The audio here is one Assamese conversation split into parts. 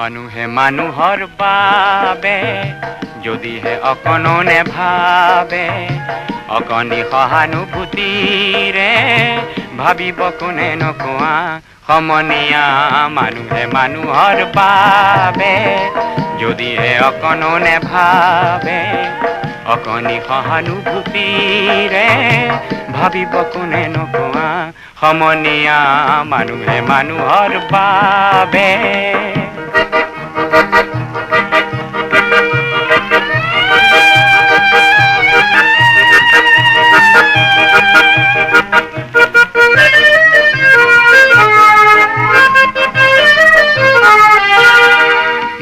মানুহে মানুহৰ বাবে যদিহে অকণো নেভাবে অকণি সহানুভূতিৰে ভাবিব কোনে নকোৱা সমনীয়া মানুহে মানুহৰ বাবে যদিহে অকণো নেভাবে অকণি সহানুভূতিৰে ভাবিব কোনে নকোৱা সমনীয়া মানুহে মানুহৰ বাবে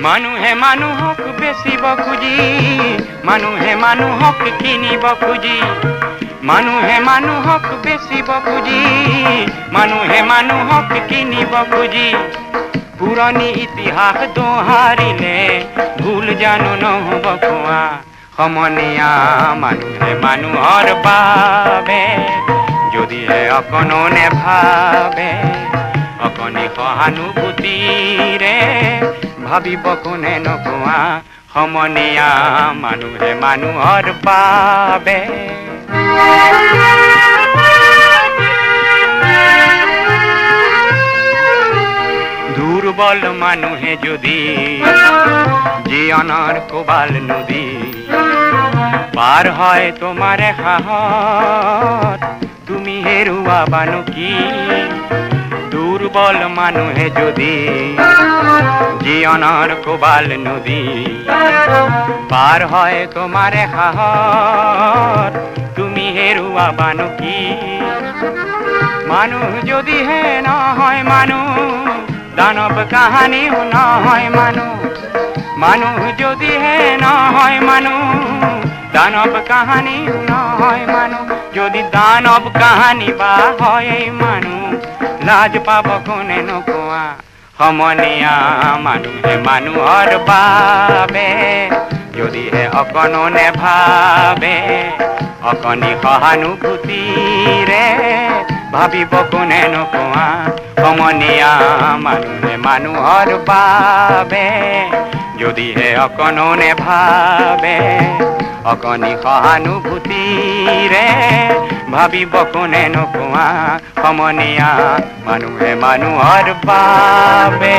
মানুহে মানুহক বেচিব খুজি মানুহে মানুহক কিনিব খুজি মানুহে মানুহক বেচিব খুজি মানুহে মানুহক কিনিব খুজি পুৰণি ইতিহাস দোহাৰিলে ভুল জানো নহ'ব কোৱা সমনীয়া মানুহে মানুহৰ বাবে যদিহে অকণো নেভাবে অকণি সহানুভূতিৰে ভাবিব কোনে নকোৱা সমনীয়া মানুহে মানুহৰ বাবে দুৰ্বল মানুহে যদি জীৱনৰ কোবাল নদী পাৰ হয় তোমাৰ সাহত তুমি হেৰুৱাবানো কি দুৰ্বল মানুহে যদি জীৱনৰ কোবাল নদী পাৰ হয় তোমাৰ সাহত তুমি হেৰুৱাবানো কি মানুহ যদিহে নহয় মানুহ দানৱ কাহানিও নহয় মানুহ যদিহে নহয় মানুহ দানৱ কাহানিও নহয় মানুহ যদি দানৱ কাহানি বা হয় মানুহ লাজ পাব কোনে নকোৱা সমনীয়া মানুহে মানুহৰ বাবে যদিহে অকণো নেভাবে অকণি সহানুভূতিৰে ভাবিব কোনে নকোৱা সমনীয়া মানুহে মানুহৰ বাবে যদিহে অকণো নেভাবে অকণি সহানুভূতিৰে ভাবিব কোনে নকোৱা সমনীয়া মানুহে মানুহৰ বাবে